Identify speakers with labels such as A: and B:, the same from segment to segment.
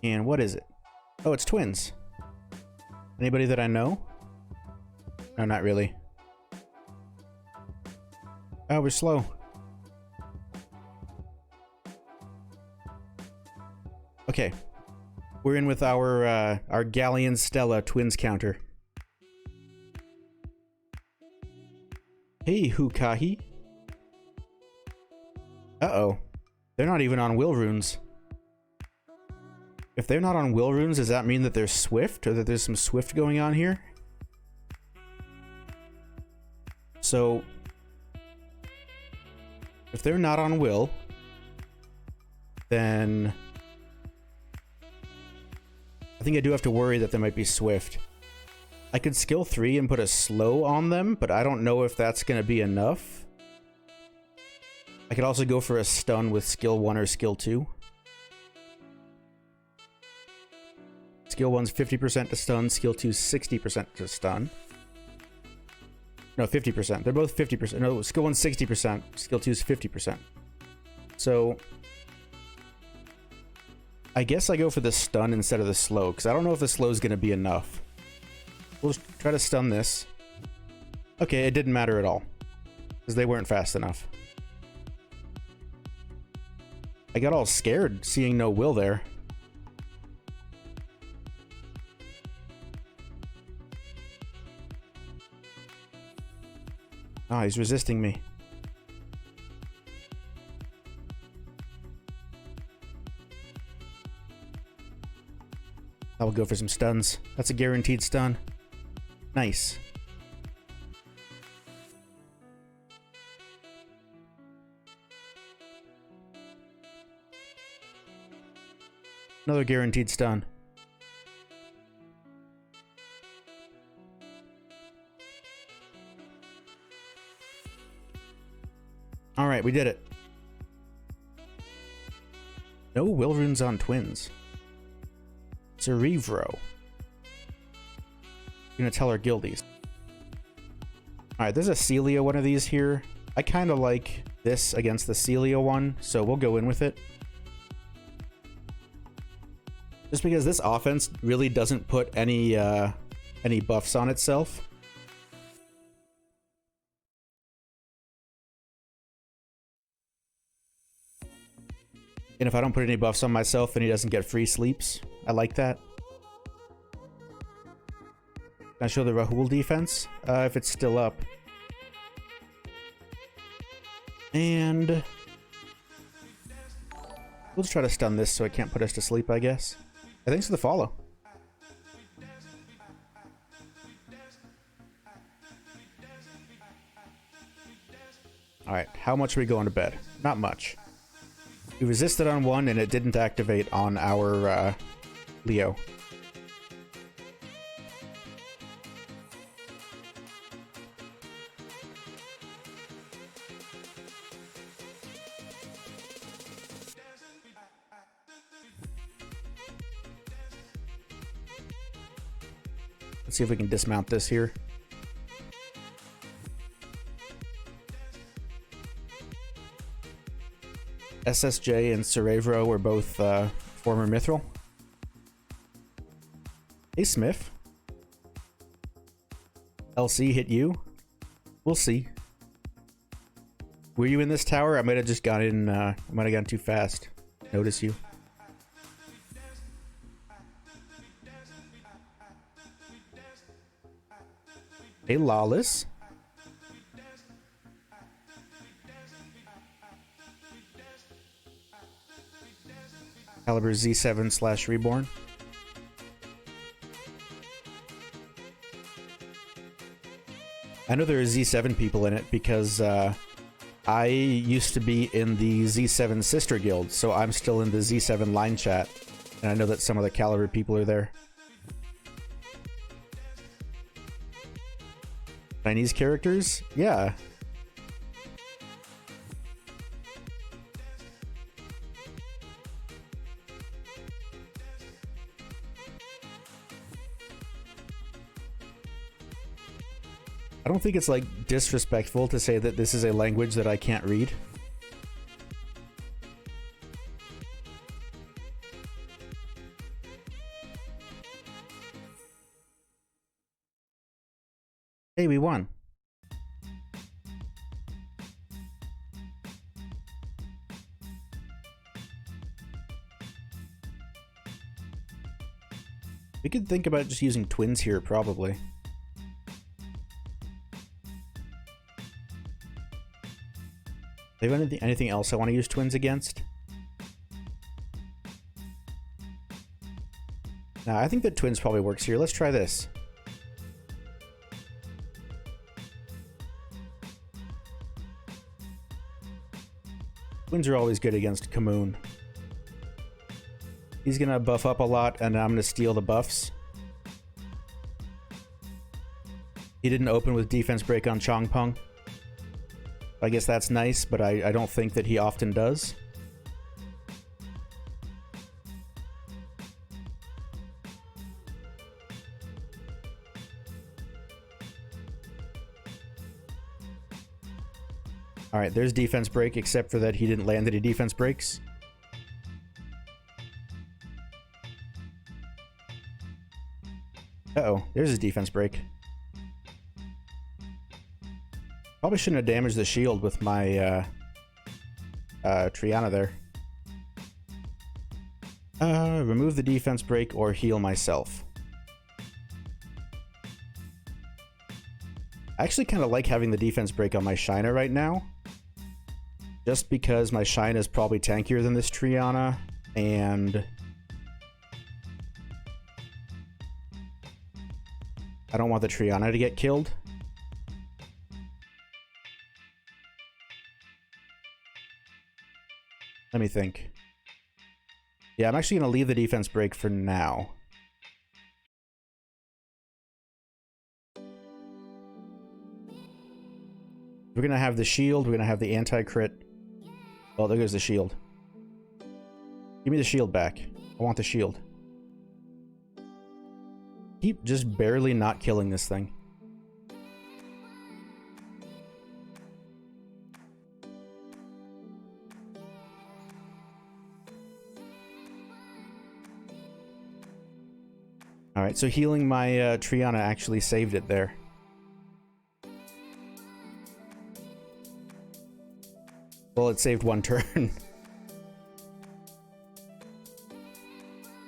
A: And what is it? Oh, it's twins. Anybody that I know? No, not really. Oh, we're slow. Okay. We're in with our Galleon Stella twins counter. Hey, Hukahi. Uh-oh. They're not even on will runes. If they're not on will runes, does that mean that they're swift, or that there's some swift going on here? So, if they're not on will, then I think I do have to worry that they might be swift. I could skill 3 and put a slow on them, but I don't know if that's going to be enough. I could also go for a stun with skill 1 or skill 2. Skill 1's 50% to stun, skill 2's 60% to stun. No, 50%. They're both 50%. No, skill 1's 60%, skill 2's 50%. So I guess I go for the stun instead of the slow, because I don't know if the slow is going to be enough. We'll try to stun this. Okay, it didn't matter at all, because they weren't fast enough. I got all scared seeing no will there. Ah, he's resisting me. I will go for some stuns. That's a guaranteed stun. Nice. Another guaranteed stun. Alright, we did it. No will runes on twins. Cerebro. I'm gonna tell our guildies. Alright, there's a Celia one of these here. I kind of like this against the Celia one, so we'll go in with it. Just because this offense really doesn't put any buffs on itself. And if I don't put any buffs on myself, then he doesn't get free sleeps. I like that. Can I show the Rahul defense? If it's still up. And we'll just try to stun this so it can't put us to sleep, I guess. Thanks for the follow. Alright, how much are we going to bed? Not much. We resisted on one and it didn't activate on our Leo. Let's see if we can dismount this here. SSJ and Cerebro were both former Mithril. Hey, Smith. LC hit you? We'll see. Were you in this tower? I might have just got in, I might have gone too fast. Notice you. Hey, Lawless. Calibre Z7/Reborn. I know there are Z7 people in it because I used to be in the Z7 sister guild, so I'm still in the Z7 line chat, and I know that some of the Calibre people are there. Chinese characters? Yeah. I don't think it's like disrespectful to say that this is a language that I can't read. Hey, we won. We could think about just using twins here, probably. Do you have anything else I want to use twins against? Nah, I think that twins probably works here. Let's try this. Twins are always good against Kamoon. He's gonna buff up a lot, and I'm gonna steal the buffs. He didn't open with defense break on Chongpeng. I guess that's nice, but I don't think that he often does. Alright, there's defense break, except for that he didn't land any defense breaks. Uh-oh, there's his defense break. Probably shouldn't have damaged the shield with my Triana there. Remove the defense break or heal myself. I actually kind of like having the defense break on my Shina right now. Just because my Shina is probably tankier than this Triana, and I don't want the Triana to get killed. Let me think. Yeah, I'm actually going to leave the defense break for now. We're going to have the shield, we're going to have the anti-crit. Oh, there goes the shield. Give me the shield back. I want the shield. Keep just barely not killing this thing. Alright, so healing my Triana actually saved it there. Well, it saved one turn.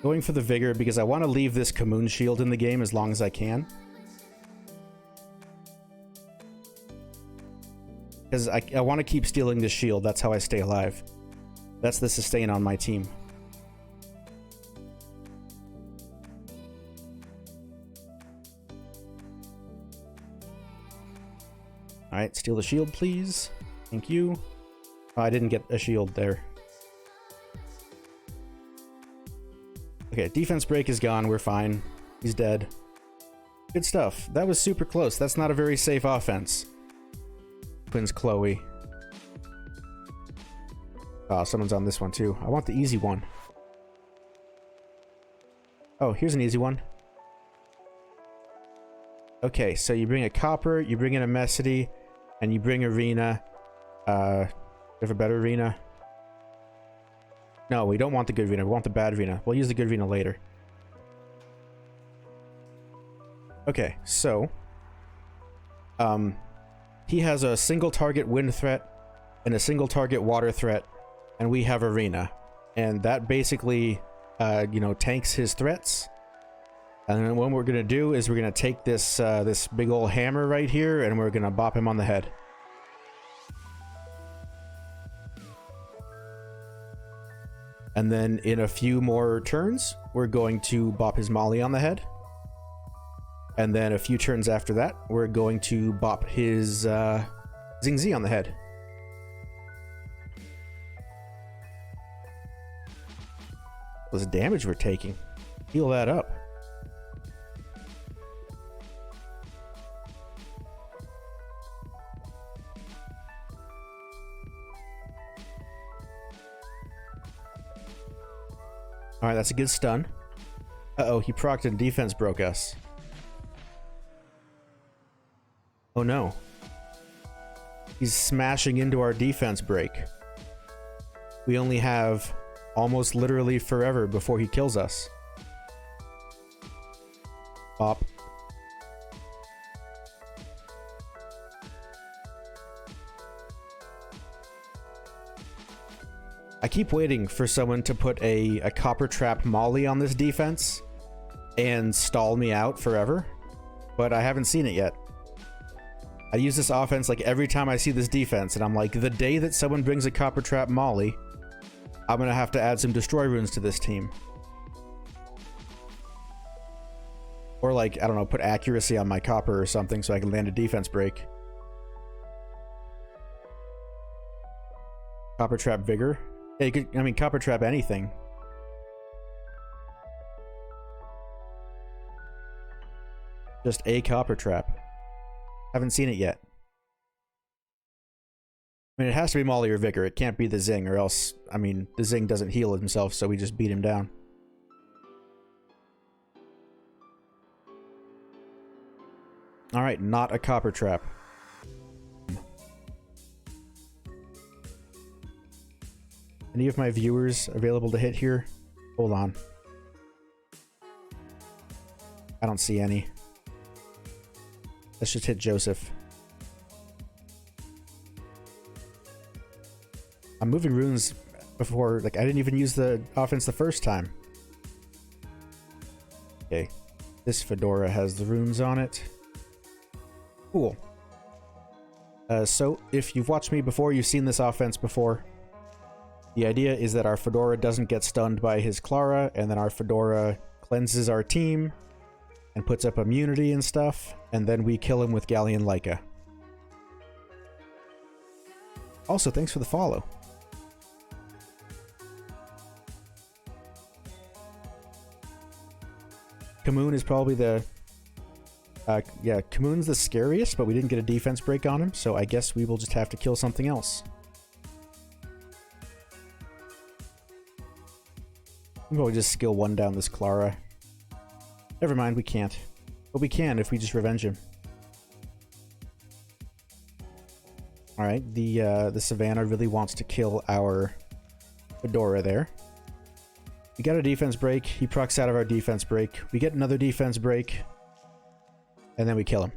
A: Going for the Vigor because I want to leave this Kamoon shield in the game as long as I can. Because I want to keep stealing this shield, that's how I stay alive. That's the sustain on my team. Alright, steal the shield, please. Thank you. Oh, I didn't get a shield there. Okay, defense break is gone. We're fine. He's dead. Good stuff. That was super close. That's not a very safe offense. Twins Chloe. Oh, someone's on this one too. I want the easy one. Oh, here's an easy one. Okay, so you bring a Copper, you bring in a Messity, and you bring Arena. You have a better Arena? No, we don't want the good Arena. We want the bad Arena. We'll use the good Arena later. Okay, so he has a single target wind threat and a single target water threat, and we have Arena. And that basically, you know, tanks his threats. And then what we're gonna do is we're gonna take this this big old hammer right here, and we're gonna bop him on the head. And then in a few more turns, we're going to bop his Molly on the head. And then a few turns after that, we're going to bop his Xing Z on the head. What's the damage we're taking? Heal that up. Alright, that's a good stun. Uh-oh, he procced and defense broke us. Oh no. He's smashing into our defense break. We only have almost literally forever before he kills us. Bop. I keep waiting for someone to put a Copper Trap Molly on this defense and stall me out forever, but I haven't seen it yet. I use this offense like every time I see this defense, and I'm like, the day that someone brings a Copper Trap Molly, I'm gonna have to add some Destroy Runes to this team. Or like, I don't know, put accuracy on my Copper or something so I can land a defense break. Copper Trap Vigor? Yeah, you could, I mean, Copper Trap anything. Just a Copper Trap. Haven't seen it yet. I mean, it has to be Molly or Vigor. It can't be the Zing, or else, I mean, the Zing doesn't heal himself, so we just beat him down. Alright, not a Copper Trap. Any of my viewers available to hit here? Hold on. I don't see any. Let's just hit Joseph. I'm moving runes before, like, I didn't even use the offense the first time. Okay. This fedora has the runes on it. Cool. So, if you've watched me before, you've seen this offense before. The idea is that our fedora doesn't get stunned by his Clara, and then our fedora cleanses our team and puts up immunity and stuff, and then we kill him with Galleon Leica. Also, thanks for the follow. Kamoon is probably the... yeah, Kamoon's the scariest, but we didn't get a defense break on him, so I guess we will just have to kill something else. We'll probably just skill 1 down this Clara. Never mind, we can't. But we can if we just revenge him. Alright, the Savannah really wants to kill our Fedora there. We got a defense break. He procs out of our defense break. We get another defense break. And then we kill him.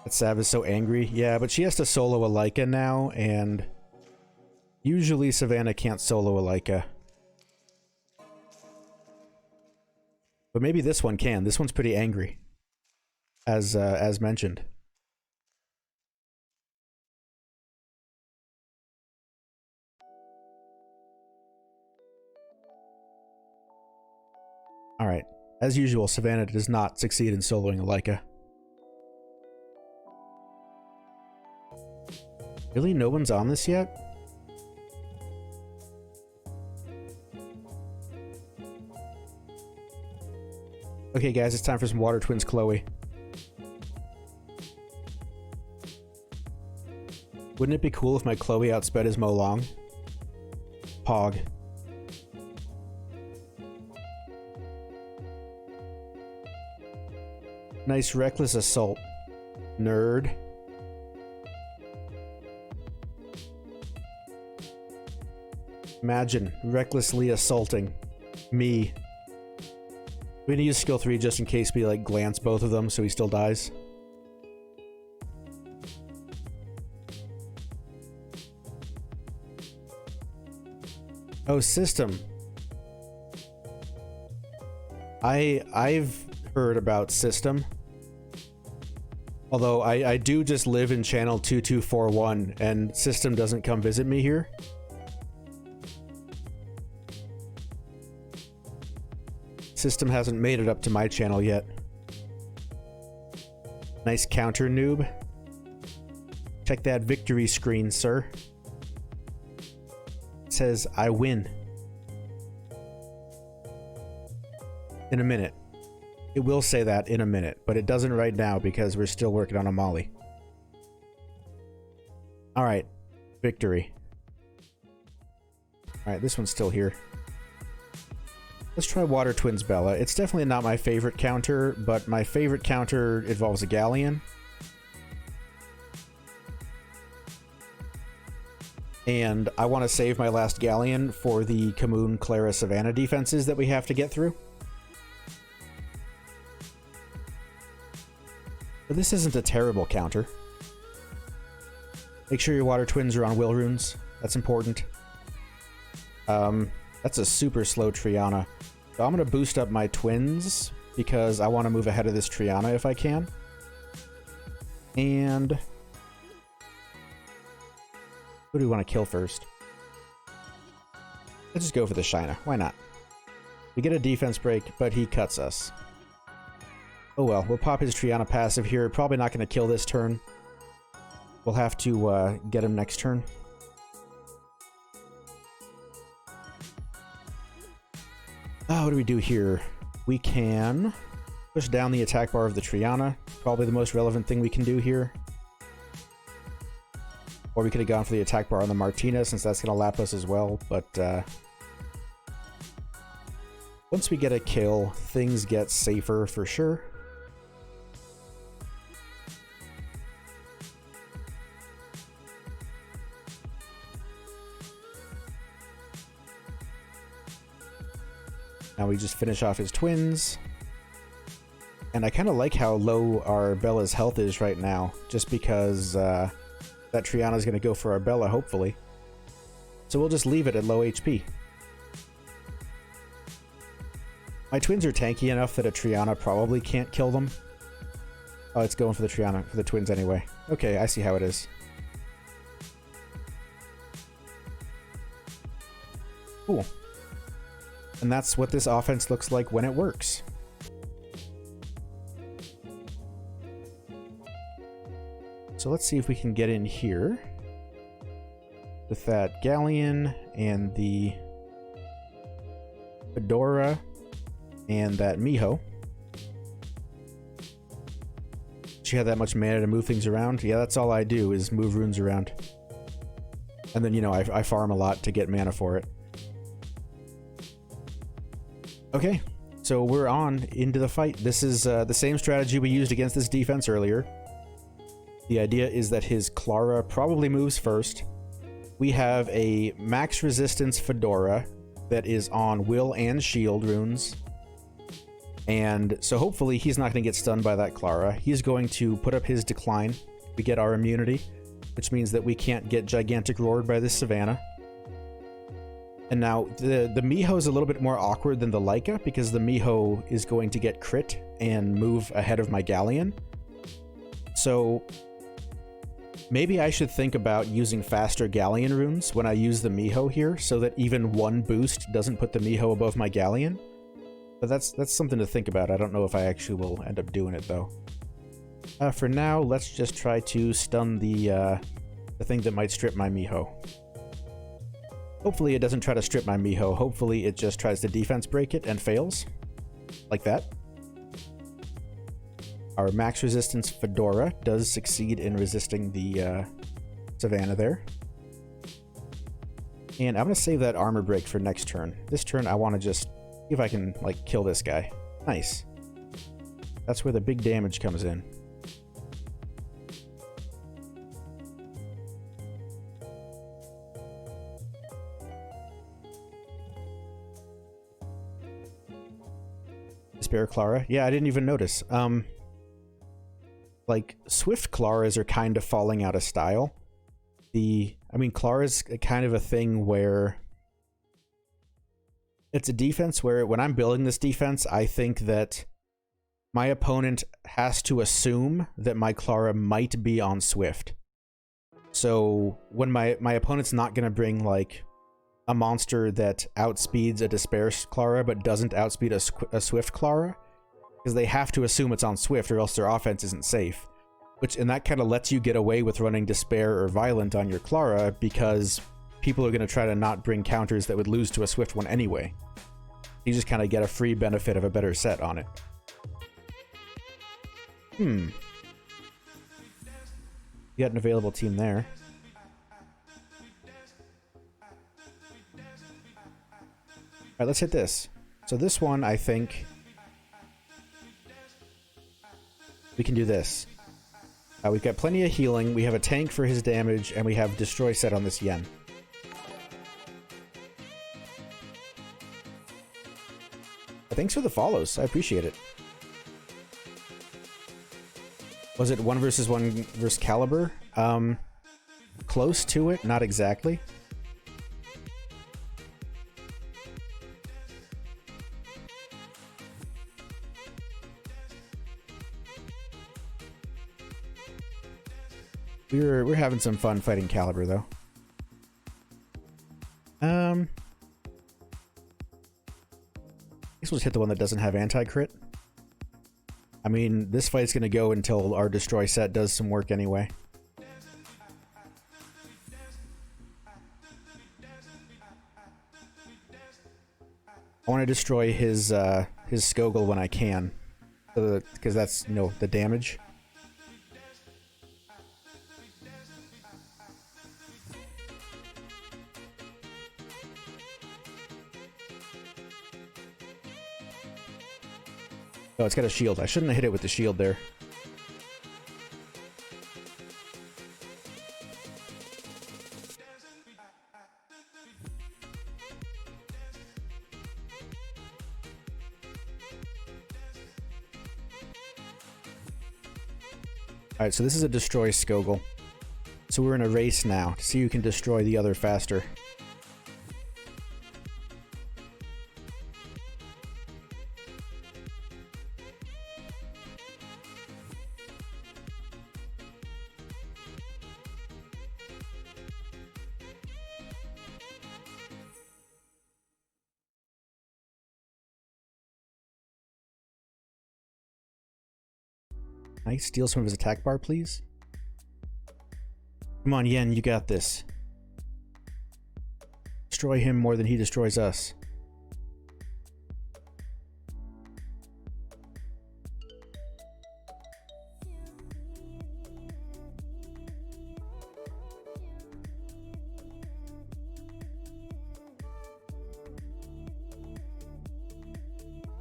A: That Sav is so angry. Yeah, but she has to solo a Leica now, and usually Savannah can't solo a Leica. But maybe this one can. This one's pretty angry. As mentioned. Alright. As usual, Savannah does not succeed in soloing a Leica. Really? No one's on this yet? Okay, guys, it's time for some Water Twins Chloe. Wouldn't it be cool if my Chloe outsped his Molong? Pog. Nice reckless assault. Nerd. Imagine recklessly assaulting me. We're gonna use skill 3 just in case we like glance both of them so he still dies. Oh, system. I've heard about system. Although I do just live in channel 2241 and system doesn't come visit me here. System hasn't made it up to my channel yet. Nice counter, noob. Check that victory screen, sir. It says, I win. In a minute. It will say that in a minute, but it doesn't right now because we're still working on a Molly. Alright. Victory. Alright, this one's still here. Let's try Water Twins Bella. It's definitely not my favorite counter, but my favorite counter involves a Galleon. And I want to save my last Galleon for the Kamoon, Clara, Savannah defenses that we have to get through. But this isn't a terrible counter. Make sure your Water Twins are on Will Runes. That's important. That's a super slow Triana. So I'm going to boost up my twins because I want to move ahead of this Triana if I can. And who do we want to kill first? Let's just go for the Shina. Why not? We get a defense break, but he cuts us. Oh well, we'll pop his Triana passive here. Probably not going to kill this turn. We'll have to get him next turn. Oh, what do we do here? We can push down the attack bar of the Triana. Probably the most relevant thing we can do here. Or we could have gone for the attack bar on the Martina, since that's going to lap us as well. But once we get a kill, things get safer for sure. Now we just finish off his twins. And I kind of like how low our Bella's health is right now, just because that Triana is going to go for our Bella, hopefully. So we'll just leave it at low HP. My twins are tanky enough that a Triana probably can't kill them. Oh, it's going for the Triana, for the twins anyway. Okay, I see how it is. Cool. And that's what this offense looks like when it works. So let's see if we can get in here with that Galleon and the Fedora and that Miho. She had that much mana to move things around. Yeah, that's all I do is move runes around. And then, you know, I farm a lot to get mana for it. Okay, so we're on into the fight. This is the same strategy we used against this defense earlier. The idea is that his Clara probably moves first. We have a max resistance Fedora that is on will and shield runes. And so hopefully he's not going to get stunned by that Clara. He's going to put up his decline. We get our immunity, which means that we can't get gigantic roared by this Savannah. And now the Miho is a little bit more awkward than the Leica because the Miho is going to get crit and move ahead of my Galleon. So maybe I should think about using faster Galleon runes when I use the Miho here so that even one boost doesn't put the Miho above my Galleon. But that's something to think about. I don't know if I actually will end up doing it though. For now, let's just try to stun the thing that might strip my Miho. Hopefully it doesn't try to strip my Miho. Hopefully it just tries to defense break it and fails. Like that. Our max resistance Fedora does succeed in resisting the Savannah there. And I'm going to save that armor break for next turn. This turn I want to just see if I can, like, kill this guy. Nice. That's where the big damage comes in. Despair Clara. Yeah, I didn't even notice. Like, Swift Claras are kind of falling out of style. I mean, Clara's kind of a thing where it's a defense where when I'm building this defense, I think that my opponent has to assume that my Clara might be on Swift. So when my opponent's not going to bring, like, a monster that outspeeds a Despair Clara but doesn't outspeed a Swift Clara, because they have to assume it's on Swift or else their offense isn't safe. And that kind of lets you get away with running Despair or Violent on your Clara because people are going to try to not bring counters that would lose to a Swift one anyway. You just kind of get a free benefit of a better set on it. You got an available team there. Alright, let's hit this. So this one, I think we can do this. We've got plenty of healing, we have a tank for his damage, and we have Destroy set on this Yen. Thanks for the follows, I appreciate it. Was it 1 versus 1 versus Calibre? Close to it, not exactly. We're having some fun fighting Calibre though. I guess we'll just hit the one that doesn't have anti-crit. I mean, this fight's gonna go until our destroy set does some work anyway. I want to destroy his Skogul when I can, because that's, you know, the damage. Oh, it's got a shield. I shouldn't have hit it with the shield there. Alright, so this is a destroy Skogul. So we're in a race now to see who can destroy the other faster. Can I steal some of his attack bar, please? Come on, Yen, you got this. Destroy him more than he destroys us.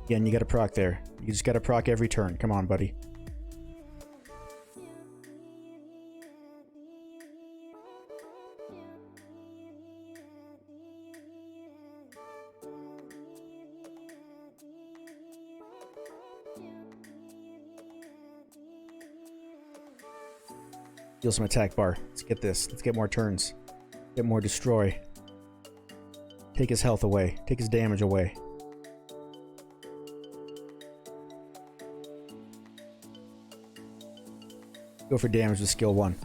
A: Yen, you gotta proc there. You just gotta proc every turn. Come on, buddy. Steal some attack bar. Let's get this. Let's get more turns. Get more destroy. Take his health away. Take his damage away. Go for damage with skill 1.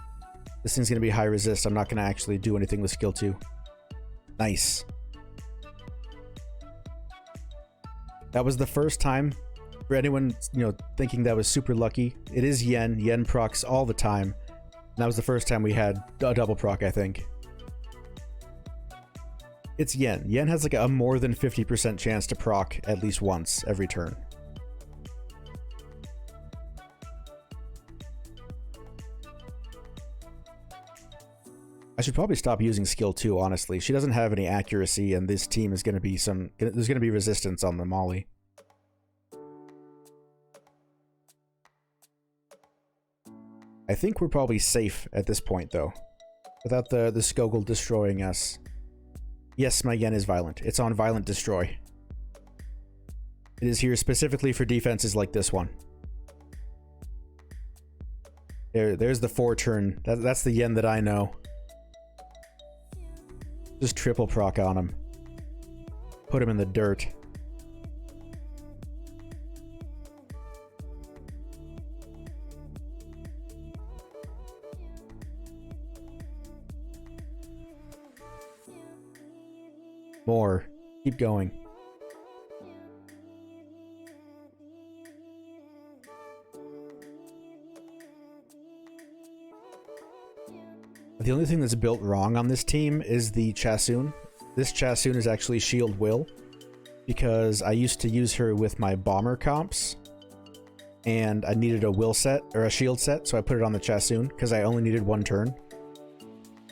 A: This thing's gonna be high resist. I'm not gonna actually do anything with skill 2. Nice. That was the first time, for anyone, you know, thinking that was super lucky. It is Yen. Yen procs all the time. And that was the first time we had a double proc, I think. It's Yen. Yen has like a more than 50% chance to proc at least once every turn. I should probably stop using skill 2, honestly. She doesn't have any accuracy, and this team is going to be there's going to be resistance on the Molly. I think we're probably safe at this point, though. Without the Skogul destroying us. Yes, my Yen is violent. It's on Violent Destroy. It is here specifically for defenses like this one. There's the 4-turn. That's the Yen that I know. Just triple proc on him. Put him in the dirt. More. Keep going. The only thing that's built wrong on this team is the Chasun. This Chasun is actually Shield Will, because I used to use her with my Bomber comps, and I needed a Will set, or a Shield set, so I put it on the Chasun, because I only needed 1 turn.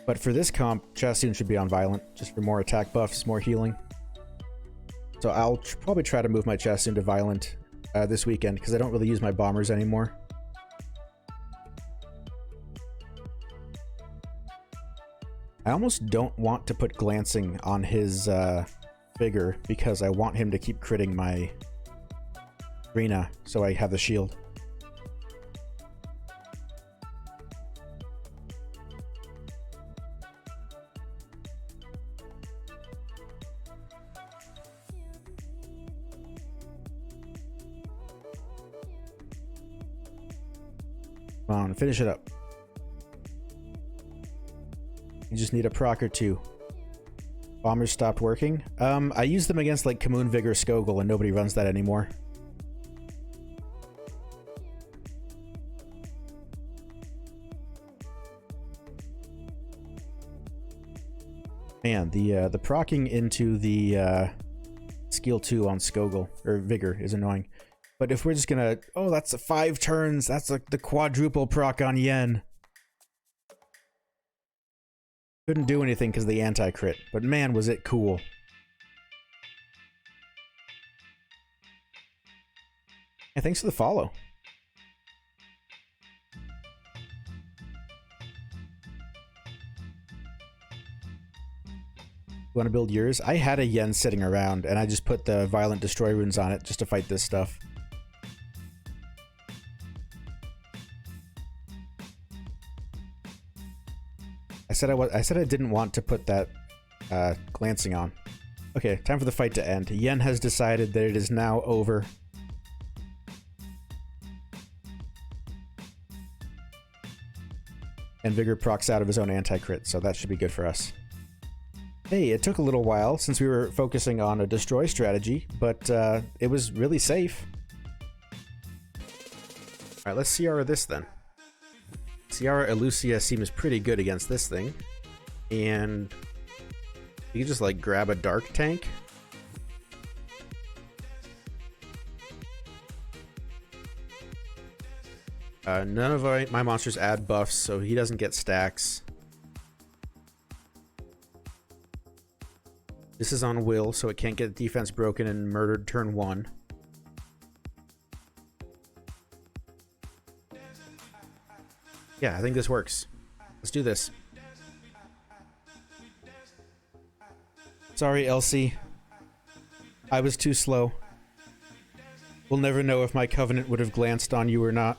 A: But for this comp, Chasun should be on Violent, just for more attack buffs, more healing. So I'll probably try to move my Chasun to Violent this weekend, because I don't really use my Bombers anymore. I almost don't want to put Glancing on his Vigor, because I want him to keep critting my Rina, so I have the shield. Come on, finish it up. You just need a proc or two. Bombers stopped working. I use them against like Kamoon, Vigor, Skogul, and nobody runs that anymore. Man, the procking into the skill 2 on Skogul or Vigor is annoying. But if we're just gonna, oh, that's 5 turns. That's like the quadruple proc on Yen. Couldn't do anything because of the anti-crit, but man, was it cool. And thanks for the follow. Want to build yours? I had a Yen sitting around, and I just put the Violent Destroy runes on it just to fight this stuff. I said I didn't want to put that glancing on. Okay, time for the fight to end. Yen has decided that it is now over. And Vigor procs out of his own anti-crit, so that should be good for us. Hey, it took a little while since we were focusing on a destroy strategy, but it was really safe. Alright, let's Ciara this then. Ciara Elucia seems pretty good against this thing. And you can just like grab a dark tank. None of my monsters add buffs, so he doesn't get stacks. This is on will, so it can't get defense broken and murdered turn 1. Yeah, I think this works. Let's do this. Sorry, Elsie. I was too slow. We'll never know if my covenant would have glanced on you or not.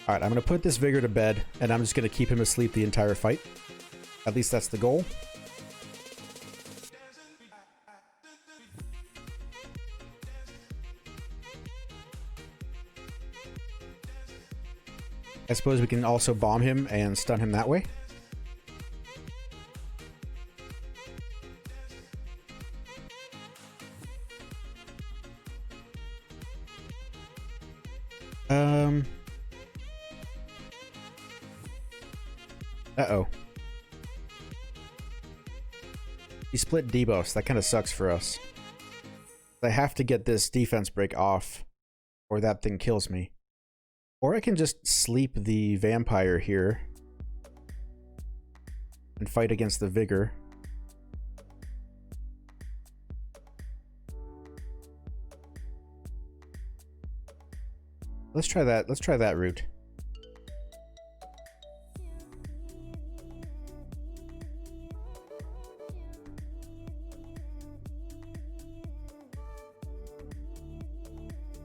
A: Alright, I'm going to put this Vigor to bed, and I'm just going to keep him asleep the entire fight. At least that's the goal. I suppose we can also bomb him and stun him that way. Uh-oh. He split debuffs. That kind of sucks for us. I have to get this defense break off, or that thing kills me. Or I can just sleep the vampire here and fight against the Vigor. Let's try that. Let's try that route.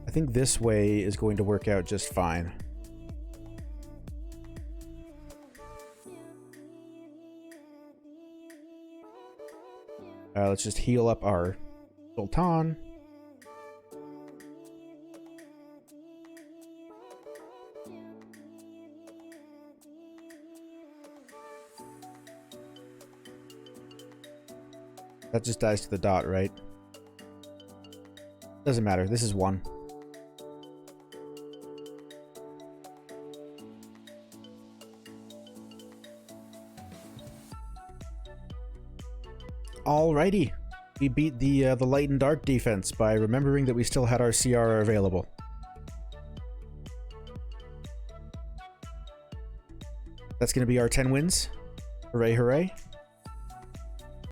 A: I think this way is going to work out just fine. Let's just heal up our Sultan. That just dies to the dot, right? Doesn't matter. This is 1. Alrighty, we beat the light and dark defense by remembering that we still had our Ciara available. That's going to be our 10 wins. Hooray, hooray.